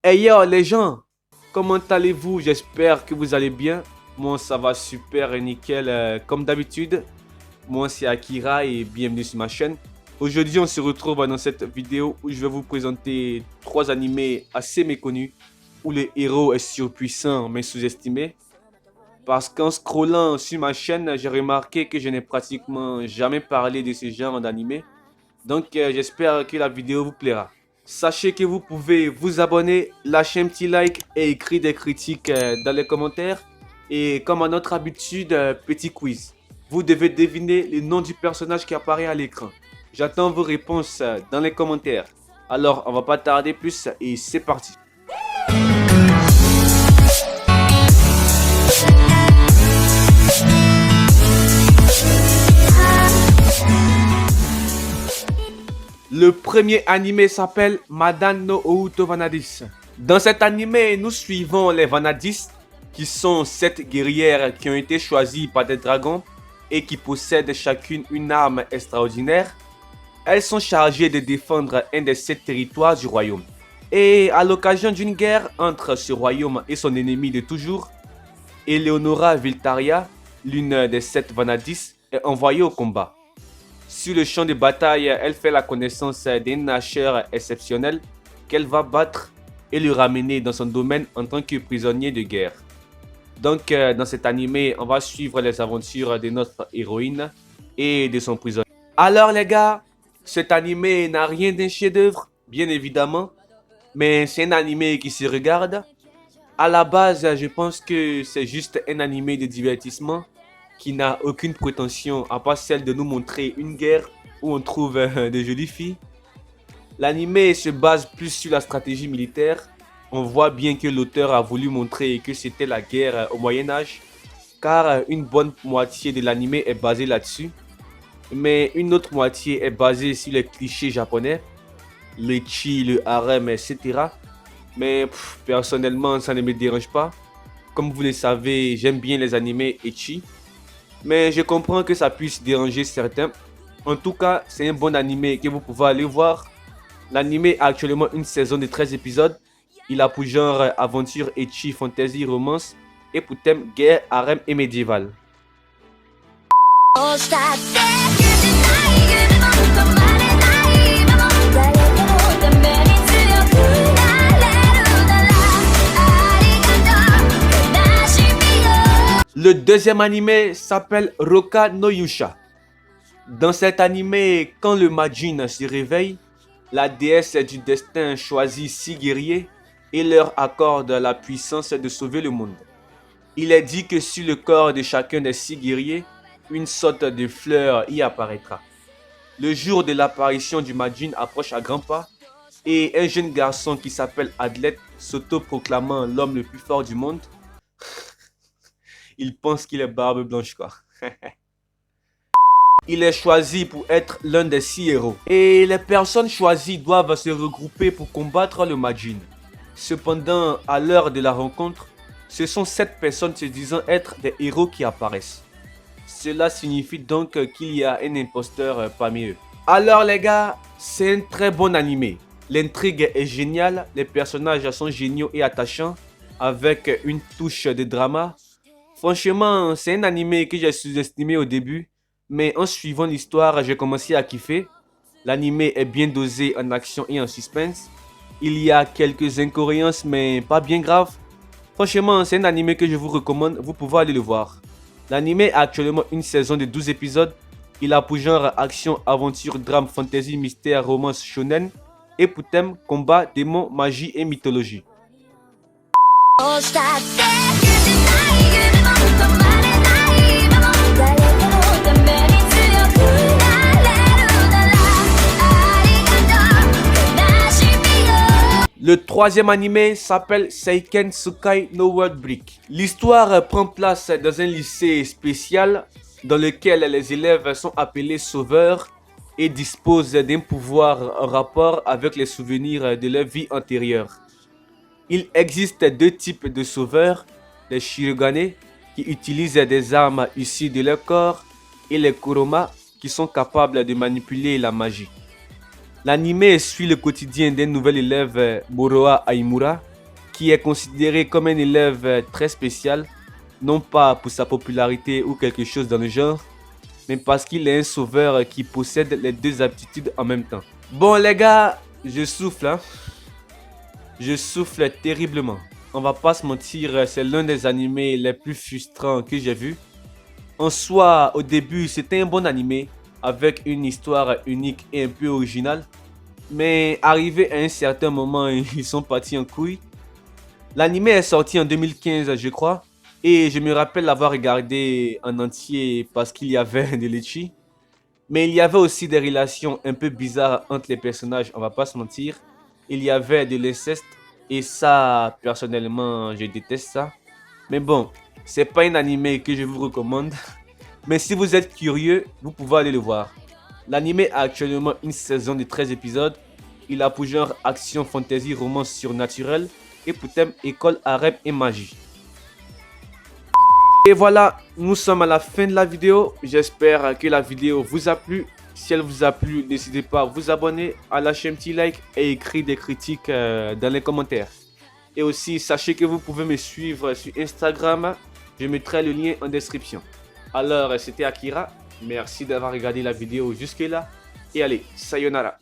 Hey yo les gens, comment allez-vous? J'espère que vous allez bien. Moi ça va super et nickel comme d'habitude. Moi c'est Akira et bienvenue sur ma chaîne. Aujourd'hui on se retrouve dans cette vidéo où je vais vous présenter 3 animés assez méconnus où le héros est surpuissant mais sous-estimé. Parce qu'en scrollant sur ma chaîne, j'ai remarqué que je n'ai pratiquement jamais parlé de ce genre d'animé. Donc j'espère que la vidéo vous plaira. Sachez que vous pouvez vous abonner, lâcher un petit like et écrire des critiques dans les commentaires. Et comme à notre habitude, petit quiz. Vous devez deviner le nom du personnage qui apparaît à l'écran. J'attends vos réponses dans les commentaires. Alors on va pas tarder plus et c'est parti. Le premier animé s'appelle Madan no Outo Vanadis. Dans cet animé, nous suivons les Vanadis, qui sont 7 guerrières qui ont été choisies par des dragons et qui possèdent chacune une arme extraordinaire. Elles sont chargées de défendre un des 7 territoires du royaume. Et à l'occasion d'une guerre entre ce royaume et son ennemi de toujours, Eleonora Viltaria, l'une des 7 Vanadis, est envoyée au combat. Sur le champ de bataille, elle fait la connaissance d'un nageur exceptionnel qu'elle va battre et le ramener dans son domaine en tant que prisonnier de guerre. Donc dans cet animé, on va suivre les aventures de notre héroïne et de son prisonnier. Alors les gars, cet animé n'a rien d'un chef-d'œuvre, bien évidemment, mais c'est un animé qui se regarde. À la base, je pense que c'est juste un animé de divertissement qui n'a aucune prétention à part celle de nous montrer une guerre où on trouve des jolies filles. L'anime se base plus sur la stratégie militaire. On voit bien que l'auteur a voulu montrer que c'était la guerre au Moyen-Âge, car une bonne moitié de l'anime est basée là-dessus. Mais une autre moitié est basée sur les clichés japonais, le chi, le harem, etc. Mais personnellement, ça ne me dérange pas. Comme vous le savez, j'aime bien les animés ecchi. Mais je comprends que ça puisse déranger certains. En tout cas, c'est un bon animé que vous pouvez aller voir. L'animé a actuellement une saison de 13 épisodes. Il a pour genre aventure, ecchi, fantasy, romance et pour thème guerre, harem et médiéval. Le deuxième animé s'appelle Roka no Yusha. Dans cet animé, quand le Majin se réveille, la déesse du destin choisit 6 guerriers et leur accorde la puissance de sauver le monde. Il est dit que sur le corps de chacun des 6 guerriers, une sorte de fleur y apparaîtra. Le jour de l'apparition du Majin approche à grands pas et un jeune garçon qui s'appelle Adlet, s'auto-proclamant l'homme le plus fort du monde, il pense qu'il est barbe blanche quoi. Il est choisi pour être l'un des 6 héros. Et les personnes choisies doivent se regrouper pour combattre le Majin. Cependant, à l'heure de la rencontre, ce sont 7 personnes se disant être des héros qui apparaissent. Cela signifie donc qu'il y a un imposteur parmi eux. Alors les gars, c'est un très bon animé. L'intrigue est géniale, les personnages sont géniaux et attachants, avec une touche de drama. Franchement, c'est un animé que j'ai sous-estimé au début, mais en suivant l'histoire, j'ai commencé à kiffer. L'animé est bien dosé en action et en suspense. Il y a quelques incohérences, mais pas bien grave. Franchement, c'est un animé que je vous recommande, vous pouvez aller le voir. L'animé a actuellement une saison de 12 épisodes. Il a pour genre action, aventure, drame, fantasy, mystère, romance, shonen. Et pour thème, combat, démons, magie et mythologie. Le troisième animé s'appelle Seiken Tsukai no World Break. L'histoire prend place dans un lycée spécial dans lequel les élèves sont appelés sauveurs et disposent d'un pouvoir en rapport avec les souvenirs de leur vie antérieure. Il existe 2 types de sauveurs, les Shirogane qui utilisent des armes issues de leur corps et les Kuroma qui sont capables de manipuler la magie. L'anime suit le quotidien d'un nouvel élève, Moroha Aimura, qui est considéré comme un élève très spécial, non pas pour sa popularité ou quelque chose dans le genre, mais parce qu'il est un sauveur qui possède les deux aptitudes en même temps. Bon les gars, je souffle hein. Je souffle terriblement. On va pas se mentir, c'est l'un des animés les plus frustrants que j'ai vu. En soi, au début, c'était un bon animé, avec une histoire unique et un peu originale. Mais arrivé à un certain moment, ils sont partis en couille. L'anime est sorti en 2015, je crois. Et je me rappelle l'avoir regardé en entier parce qu'il y avait de l'ecchi. Mais il y avait aussi des relations un peu bizarres entre les personnages, on va pas se mentir. Il y avait de l'inceste et ça, personnellement, je déteste ça. Mais bon, c'est pas un anime que je vous recommande. Mais si vous êtes curieux, vous pouvez aller le voir. L'anime a actuellement une saison de 13 épisodes. Il a pour genre action, fantasy, romance surnaturelle et pour thème école, harem et magie. Et voilà, nous sommes à la fin de la vidéo. J'espère que la vidéo vous a plu. Si elle vous a plu, n'hésitez pas à vous abonner, à lâcher un petit like et écrire des critiques dans les commentaires. Et aussi, sachez que vous pouvez me suivre sur Instagram. Je mettrai le lien en description. Alors, c'était Akira. Merci d'avoir regardé la vidéo jusque là. Et allez, sayonara.